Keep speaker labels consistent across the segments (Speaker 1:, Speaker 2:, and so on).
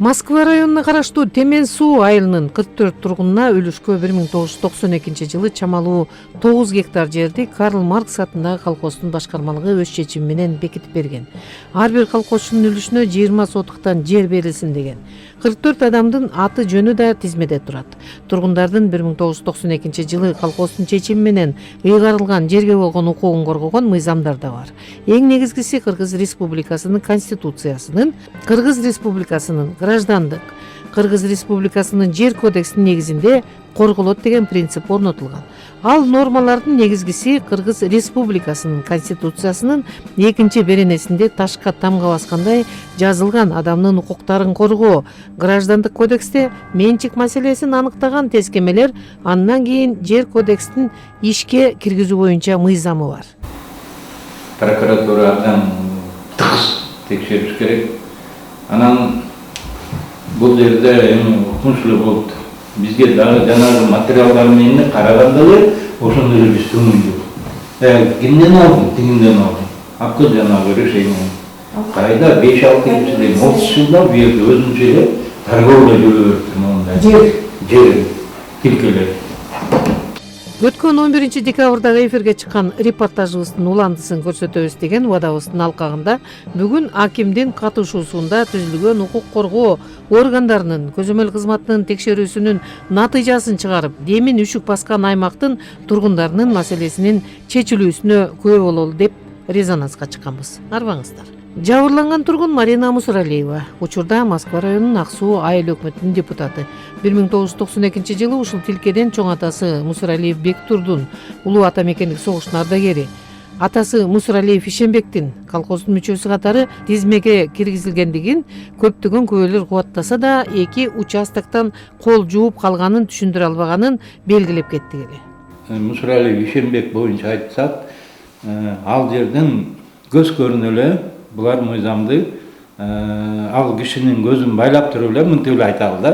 Speaker 1: Москва районуна караштуу Темен суу айылынын 44 тургунуна үлүшкө 1992 жылы чамалуу 9 гектар жерди Карл Маркс атындагы колхоздун башкармалыгы өз чечими менен бекитип берген. Ар бир колхозчунун үлүшүнө 20 сотуктан жер берилсин деген. 44 адамдын аты жөнү да тизмеде турат. Тургундардын 1992 жылы колхоздун чечими менен ыйгарылган жерге болгон укугун коргогон мыйзамдар да бар. Эң негизгиси Кыргыз Республикасынын Конституциясынын, Кыргыз Республикасынын граждандык, Кыргыз Республикасынын жер кодексинин негизинде корголот деген принцип орнотулган. Ал нормалардын негизгиси Кыргыз Республикасынын Конституциясынын 2-беренесинде ташка тамга баскандай жазылган адамдын укуктарын коргоо, граждандык кодексте менчик маселесин аныктаган тескемелер, андан кийин жер кодекстин ишке киргизүү боюнча мыйзамы бар.
Speaker 2: Прокуратура абдан тыгыз текшериш керек. Анан бул жерде укмушлуу болуп бизге дагы жанагы материалдар менен караганда эле ошондой эле биз түшүндүк. Кимден алдың, тигинден алдың. Акы жанагы решение. Кайда 5-6 жылдан 30 жылда бу жерде өзүнчө эле торговля жүрүп жатты. Жер тилкелер.
Speaker 1: Өткөн 11 декабрдагы эфирге чыккан репортажыбыздын уландысын көрсөтөбүз деген убадабыздын алкагында бүгүн акимдин катышуусунда түзүлгөн укук коргоо органдарынын көзөмөл кызматынын текшерүүсүнүн натыйжасын чыгарып, демин үшүк баскан аймактын тургундарынын маселесинин чечилүүсүнө күбө бололу деп резонанска чыкканбыз. Арбаңыздар. Жабырланган тургун Марина Мусуралиева, учурда Москва районунун Ак суу айыл өкмөтүнүн депутаты. 1992 жылы ушул тилкеден чоң атасы Мусуралиев Бектурдун улуу ата мекендик согуштун ардагери. Атасы Мусуралиев Ишенбектин колхоздун мүчөсү катары тизмеге киргизилгендигин көптөгөн күбөлөр кубаттаса да, эки участоктон кол жууп калганын түшүндүрө албаганын белгилеп кетти эле.
Speaker 2: Мусуралиев Ишенбек боюнча айтсак, ал жерден көз көрүнө эле булар мыйзамды ал кишинин көзүн байлап туруп эле мынтип эле айталы да.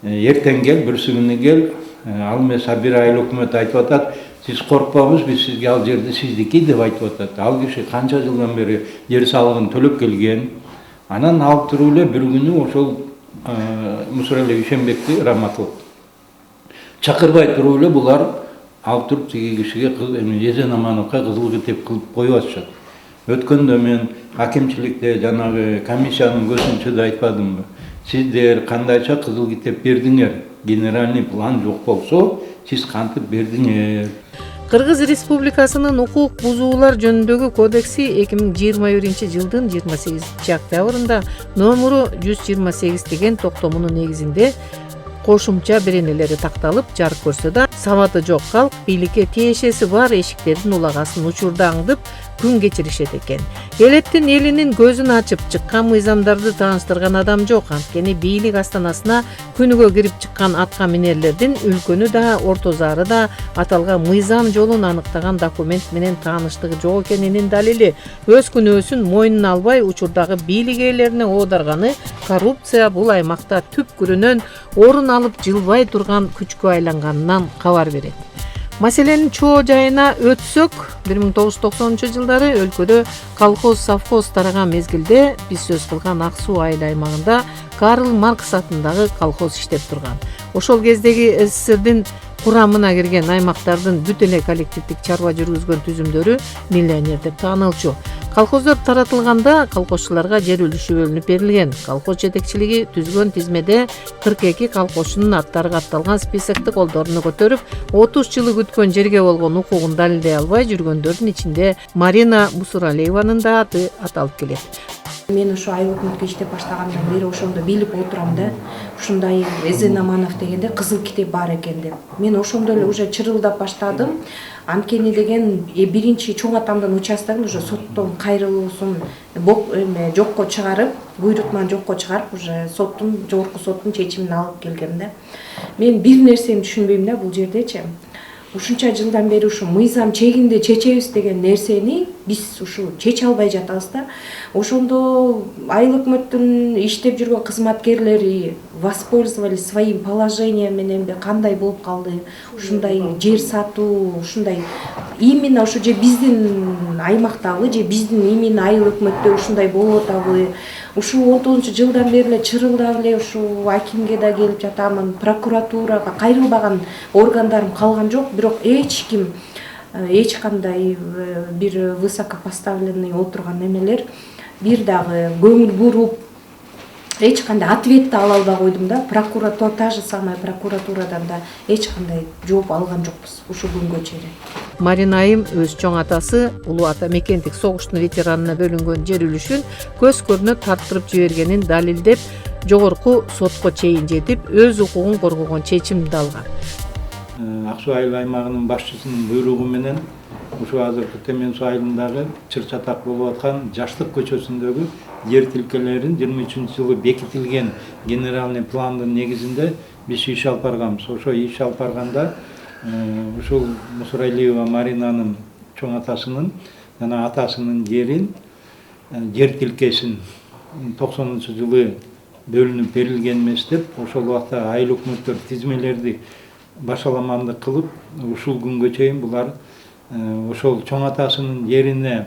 Speaker 2: Эртең кел, бүрсү күнү кел, ал эмес бир айыл өкмөт айтып атат, сиз коркпоңуз, биз сизге ал жерди сиздики деп айтып атат. Ал киши канча жылдан бери жер салыгын төлөп келген. Анан алып туруп эле бир күнү ошол Мусуралиев Ишенбекти Раматов чакырбай туруп эле булар алып туруп тиги кишиге Эзен Амановго кызыл китеп кылып коюп атышат. Өткөндө мен акимчиликте жанагы комиссиянын көзүнчө айтпадымбы? Сиздер кандайча кызыл китеп бердиңер? Генеральный план жок болсо, сиз кантип бердиңер?
Speaker 1: Кыргыз Республикасынын укук бузуулар жөнүндөгү кодекси 2021 жылдын 28 октябрында номеру 128 деген токтомунун негизинде кошумча беренелери такталып, жарык көрсө да, сабаты жок калк бийликке тиешеси бар эшиктердин улагасын учурда аңдып күн кечиришет экен. Элеттин элинин көзүн ачып чыккан мыйзамдарды тааныштырган адам жок. Анткени бийлик астанасына күнүгө кирип чыккан атка минерлердин өлкөнү да, орто зары да аталган мыйзам жолун аныктаган документ менен тааныштыгы жок экенинин далили. Өз күнөөсүн мойнуна албай учурдагы бийлик ээлерине оодарганы коррупция бул аймакта түпкүрүнөн орун алып жылбай турган күчкө айланганынан кабар берет. Маселенин чоо жайына өтсөк, 1990 жылдары өлкөдө колхоз-совхоз тараган мезгилде биз сөз кылган Ак суу айыл аймагында Карл Маркс атындагы колхоз иштеп турган. Ошол кездеги СССРдин курамына кирген аймактардын бүт эле коллективдик чарба жүргүзгөн түзүмдөрү миллионер деп таанылчу. Колхоздор таратылганда колхозчуларга жер үлүшү бөлүнүп берилген. Колхоз жетекчилиги түзгөн тизмеде 42 колхозчунун аттары катталган списокти колдоруна көтөрүп, 30 жылы күткөн жерге болгон укугун далилдей албай жүргөндөрдүн ичинде Марина Мусуралиеванын да аты аталып келет.
Speaker 3: Мен ошо айыл өкмөткө иштеп баштагандан бери ошондо билип отурам да. Ушундай Эзен Аманов дегенде кызыл китеп бар экен деп. Мен ошондо эле уже чырылдап баштадым. Анткени деген биринчи чоң атамдын участогун уже соттон кайрылуусун жокко чыгарып, буйрутман жокко чыгарып, уже жогорку соттун чечимин алып келген да. Мен бир нерсени түшүнбөйм да бул жердечи. Ушунча жылдан бери ушу мыйзам чегинде чечебиз деген нерсени биз ушу чече албай жатабыз да. Ошондо айыл өкмөттүн иштеп жүргөн кызматкерлери воспользовались своим положением менен кандай болуп калды? Ушундай жер сатуу, ушундай именно ошо же биздин аймактагы же биздин именно айыл өкмөттө ушундай болуп атабы, ушул 19-жылдан бери эле чырылдап эле ушул акимге да келип жатамын, прокуратурага кайрылбаган органдарым калган жок, бирок эч ким эч кандай бир высокопоставленный отурган эмелер бир дагы көңүл буруп эч кандай ответ ала албай койдум да. Прокуратура, та же самая прокуратурадан да эч кандай жооп алган жокпуз ушул күнгө чейин.
Speaker 1: Марина айым өз чоң атасы улуу ата мекендик согуштун ветеранына бөлүнгөн жер үлүшүн көз көрүнө тарттырып жибергенин далилдеп, жогорку сотко чейин жетип, өз укугун коргогон чечимди алган.
Speaker 2: Ак Суу айыл аймагынын башчысынын буйругу менен ушу азыркы Темен суу айылындагы чыр чатак болуп аткан Жаштык көчөсүндөгү жер тилкелерин 23-жылы бекитилген генеральный пландын негизинде биз иш алып барганбыз. Ошо иш алып барганда ушул Мусуралиева Маринанын чоң атасынын жана атасынын жерин, жер тилкесин 90-жылы бөлүнүп берилген эмес деп, ошол убакта айыл өкмөттөр тизмелерди башаламандык кылып, ушул күнгө чейин булар ошол чоң атасынын жерине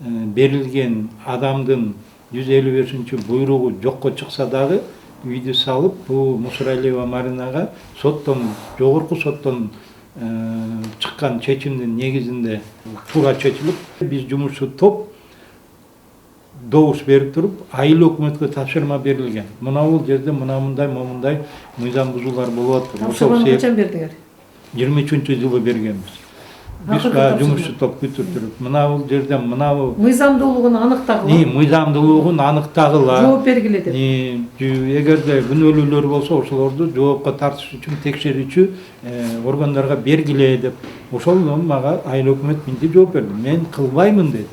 Speaker 2: берилген адамдын 155 буйругу жокко чыкса дагы үйдү салып, бул Мусуралиева Маринага соттон, жогорку соттон чыккан чечимдин негизинде туура чечилип, биз жумушчу топ добуш берип туруп, айыл өкмөткө тапшырма берилген. Мына бул жерде мындай мыйзам бузуулар болуп атат.
Speaker 1: Ошого качан бердиңер?
Speaker 2: 23-жылы бергенбиз. Биз жумушчу топ күтүп, мына бул жерде мына бул
Speaker 1: Мыйзамдуулугун аныктагыла.
Speaker 2: Мыйзамдуулугун аныктагыла.
Speaker 1: Жооп бергиле деп.
Speaker 2: Эгерде күнөөлүүлөр болсо, ошолорду жоопко тартыш үчүн текшерүүчү органдарга бергиле деп. Ошол мага айыл өкмөт менде жооп берди. Мен кылбаймын деди.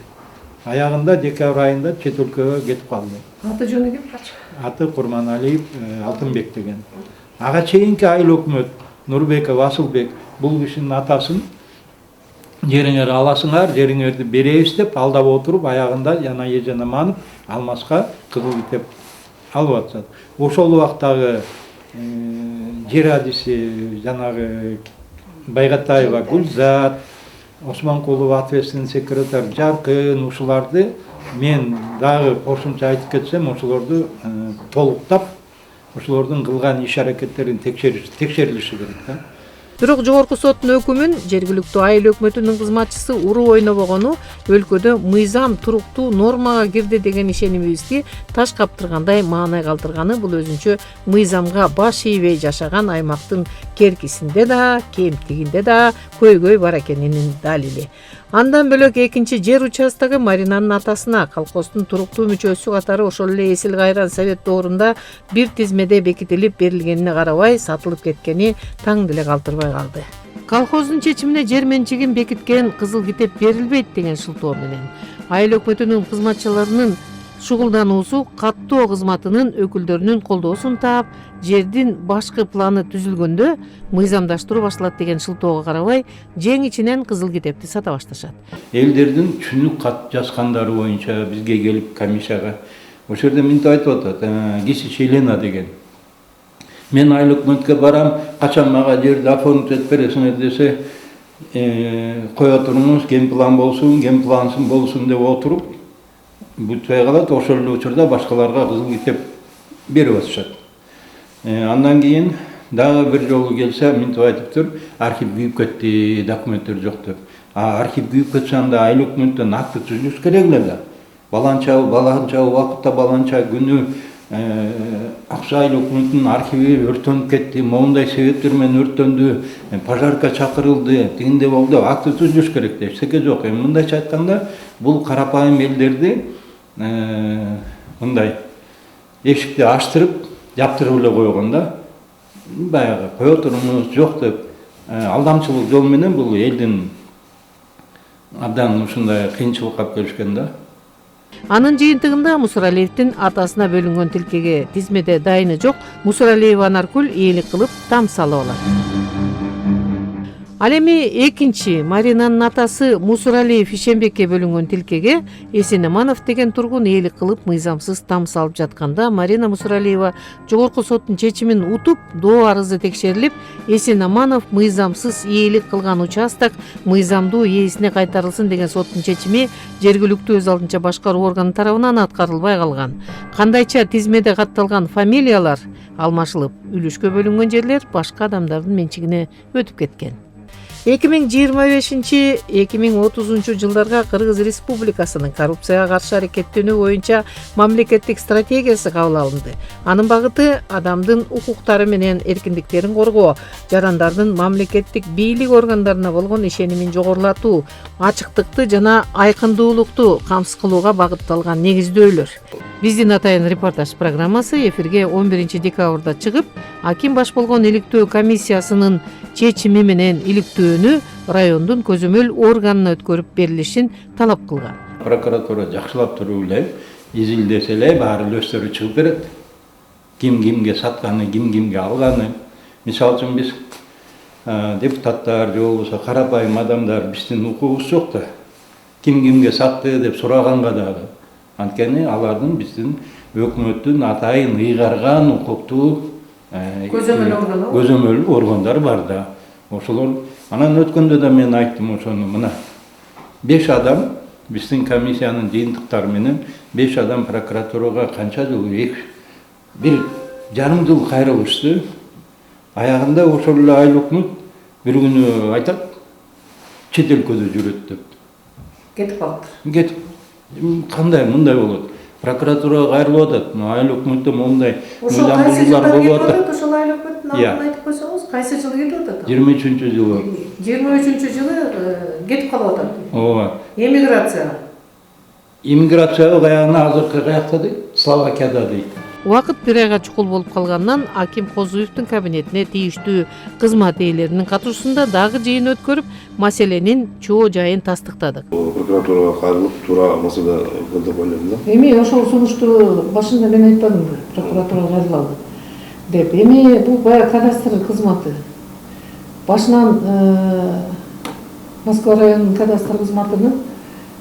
Speaker 2: Аягында декабрь айында чет өлкөгө кетип калды.
Speaker 1: Аты жөнү ким?
Speaker 2: Аты Курманалиев Алтынбек деген. Ага чейинки айыл өкмөт Нурбеков Асылбек бул кишинин атасын жериңер аласыңар, жериңерди беребиз деп алдап отуруп, аягында жана ежена манып алмаска кызыл китеп алып атышат. Ошол убактагы жер адиси жанагы Байгатаева Гүлзат, Осмонкулов ответственный секретарь Жаркын, ушуларды мен дагы кошумча айтып кетсем, ошолорду толуктап, ошолордун кылган иш аракеттерин текшерилиши керек да.
Speaker 1: Бирок жогорку соттун өкүмүн жергиликтүү айыл өкмөтүнүн кызматчысы уруу ойнобогону өлкөдө мыйзам туруктуу нормага кирди деген ишенимибизди таш каптыргандай маанай калтырганы бул өзүнчө мыйзамга баш ийбей жашаган аймактын керкисинде да, кемтигинде да көйгөй бар экенинин далили. Андан бөлөк экинчи жер участогу Маринанын атасына колхоздун туруктуу мүчөсү катары ошол эле эсил кайран совет доорунда бир тизмеде бекитилип берилгенине карабай сатылып кеткени таң деле калтырбай калды. Колхоздун чечимине жер менчигин бекиткен кызыл китеп берилбейт деген шылтоо менен айыл өкмөтүнүн кызматчыларынын шугулдануусу каттоо кызматынын өкүлдөрүнүн колдоосун таап, жердин башкы планы түзүлгөндө мыйзамдаштыруу башталат деген шылтоого карабай, жең ичинен кызыл китепти сата башташат.
Speaker 2: Элдердин түшүнүк кат жазгандары боюнча бизге келип комиссияга ошол жерде мынтип айтып атат, Гисич Елена деген. Мен айыл өкмөткө барам, качан мага жерди оформить этип бересиңер десе, кое туруңуз, генплан болсун, генплансыз болсун деп отуруп, бүтпөй калат. Ошол эле учурда башкаларга кызыл китеп берип атышат. Андан кийин дагы бир жолу келсе, мынтип айтыптыр, архив күйүп кетти, документтер жок деп. Архив күйүп кетсе, анда айыл өкмөттөн акты түзүлүш керек эле да. Баланча убакытта, баланча күнү Ак Суу айыл өкмөтүнүн архиви өрттөнүп кетти, моундай себептер менен өрттөндү, пожарка чакырылды, тигиндей болду, акты түзүлүш керек деп. Эчтеке жок. Мындайча айтканда, бул карапайым элдерди мындай эшикти ачтырып, жаптырып эле койгон да. Баягы кое туруңуз жок деп алдамчылык жол менен бул элдин абдан ушундай кыйынчылыкка алып келишкен да.
Speaker 1: Анын жыйынтыгында Мусуралиевдин атасына бөлүнгөн тилкеге тизмеде дайыны жок Мусуралиева Наркүл ээлик кылып там салып алат. Ал эми экинчи Маринанын атасы Мусуралиев Ишенбекке бөлүнгөн тилкеге Эсенаманов деген тургун ээлик кылып мыйзамсыз там салып жатканда Марина Мусуралиева жогорку соттун чечимин утуп, доо арызы текшерилип, Эсенаманов мыйзамсыз ээлик кылган участок мыйзамдуу ээсине кайтарылсын деген соттун чечими жергиликтүү өз алдынча башкаруу органы тарабынан аткарылбай калган. Кандайча тизмеде катталган фамилиялар алмашылып, үлүшкө бөлүнгөн жерлер башка адамдардын менчигине өтүп кеткен. 2025-2030 жылдарга Кыргыз Республикасынын коррупцияга каршы аракеттенүү боюнча мамлекеттик стратегиясы кабыл алынды. Анын багыты адамдын укуктары менен эркиндиктерин коргоо, жарандардын мамлекеттик бийлик органдарына болгон ишенимин жогорулатуу, ачыктыкты жана айкындуулукту камсыз кылууга багытталган негиздөөлөр. Биздин атайын репортаж программасы эфирге 11 декабрда чыгып, аким баш болгон иликтөө комиссиясынын чечими менен иликтөөнү райондун көзөмөл органына өткөрүп берилишин талап кылган.
Speaker 2: Прокуратура жакшылап туруп эле изилдесе эле баары эле өздөрү чыгып берет. Ким кимге сатканы, ким кимге алганы. Мисалы үчүн биз депутаттар же болбосо карапайым адамдар биздин укугубуз жок да. Ким кимге сатты деп сураганга дагы. Анткени алардын биздин өкмөттүн атайын ыйгарган укуктуу көзөмөл органдар бар да. Ошолор анан өткөндө да мен айттым ошону, мына 5 адам биздин комиссиянын жыйынтыктары менен 5 адам прокуратурага канча жыл, 1,5 жыл кайрылышты. Аягында ошол эле айлыкмыт бир күнү айтат, чет өлкөдө жүрөт деп.
Speaker 1: Кетип калыптыр.
Speaker 2: Кетип. Кандай мындай болот? Прокуратурага кайрылып атат. Айлыкмытты мондай мыйзамдуулар болуп атат.
Speaker 1: Ошол айлыкмыттын атын айтып койсоңуз, кайсы жылы кетип атат?
Speaker 2: 23-жылы.
Speaker 1: 23-жылы кетип калып атат.
Speaker 2: Ооба.
Speaker 1: Эмиграцияга.
Speaker 2: Иммиграцияга каягына азыркы каякта дейт? Словакияда дейт.
Speaker 1: Убакыт бир айга чукул болуп калгандан аким Козуевдин кабинетине тийиштүү кызмат ээлеринин катышуусунда дагы жыйын өткөрүп, маселенин чоо жайын тастыктадык.
Speaker 4: Прокуратурага кайрылып туура маселе болду деп ойлойм да.
Speaker 1: Эми ошол сунушту башында мен айтпадымбы, прокуратурага кайрылалы деп. Эми бул баягы кадастр кызматы. Башынан Москва районунун кадастр кызматынын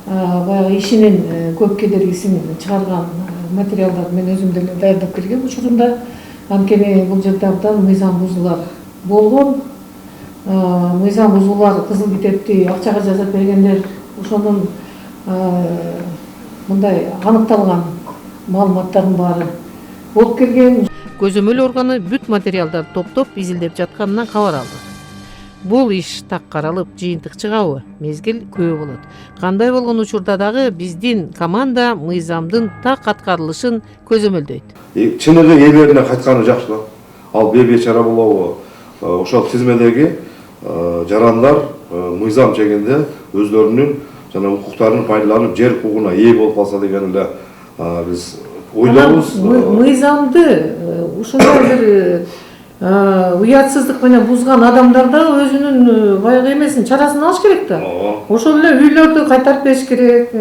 Speaker 1: баягы ишинин көп кедергисин чыгарган материалдарды мен өзүм деле даярдап келгем учурунда. Анткени бул жерде абдан мыйзам бузуулар болгон. Мыйзам бузуулар кызыл китепти акчага жазып бергендер, ошонун мындай аныкталган маалыматтардын баары болуп келген. Көзөмөл органы бүт материалдарды топтоп изилдеп жатканынан кабар алдык. Бул иш так каралып, жыйынтык чыгабы? Мезгил күбө болот. Кандай болгон учурда дагы биздин команда мыйзамдын так аткарылышын көзөмөлдөйт.
Speaker 4: Чыныгы ээлерине кайтканы жакшы да. Ал бейбечара болобу? Ошол тизмедеги жарандар мыйзам чегинде өздөрүнүн жана укуктарын пайдаланып, жер укугуна ээ болуп калса деген эле биз ойлойбуз.
Speaker 1: Мыйзамды ушундай бир уятсыздык менен бузган адамдар да өзүнүн баягы эмесин чарасын алыш керек да. Ошол эле үйлөрдү кайтарып бериш керек,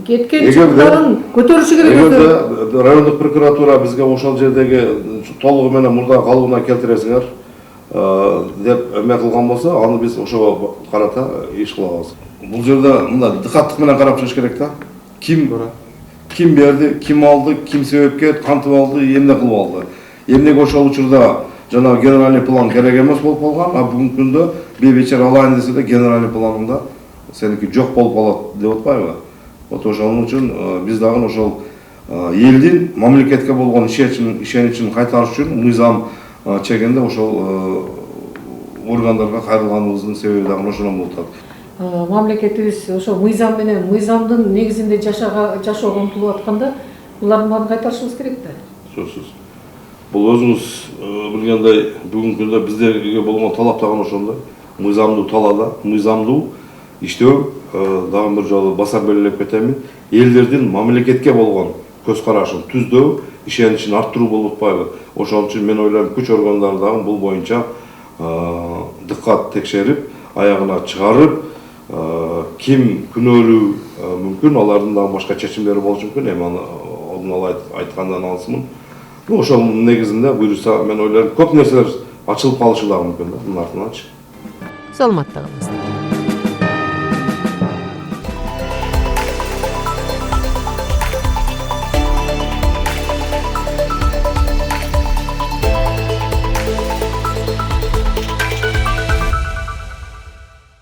Speaker 1: кеткен жактарын көтөрүшү керек.
Speaker 4: Эгерде райондук прокуратура бизге ошол жердеги толугу менен мурда калыбына келтиресиңер деп эме кылган болсо, аны биз ошого карата иш кылабыз. Бул жерде мындай дыкаттык менен карап чыгыш керек да. Ким берди, ким алды, ким себепкер, кантип алды, эмне кылып алды. Эмнеге ошол учурда жана генеральный план керек эмес болуп калган, а бүгүнкү күндө бейбечара алайын десе да генеральный планында сеники жок болуп калат деп атпайбы? Вот ошонун үчүн биз дагы ошол элдин мамлекетке болгон ишеничин кайтарыш үчүн мыйзам чегинде ошол органдарга кайрылганыбыздын себеби дагы ошондон болуп атат.
Speaker 1: Мамлекетибиз ошол мыйзам менен, мыйзамдын негизинде жашоого умтулуп атканда, булардын баарын кайтарышыбыз керек да.
Speaker 4: Сөзсүз. Бул өзүңүз билгендей, бүгүнкү күндө биздерге болгон талап дагы ошондой. Мыйзамдуу талаада, мыйзамдуу иштөө дагы бир жолу басар белгилеп кетемин. Элдердин мамлекетке болгон көз карашын түздөө, ишеничин арттыруу болуп атпайбы? Ошон үчүн мен ойлойм, күч органдары дагы бул боюнча дыккат текшерип, аягына чыгарып, ким күнөөлүү мүмкүн, алардын дагы башка чечимдери болушу мүмкүн. Эми аны алдын ала айткандан алсымын. Ошол негизинде буюрса мен ойлойм, көп нерселер ачылып калышы дагы мүмкүн да, мынын артынан.
Speaker 1: саламатта калыңыздар.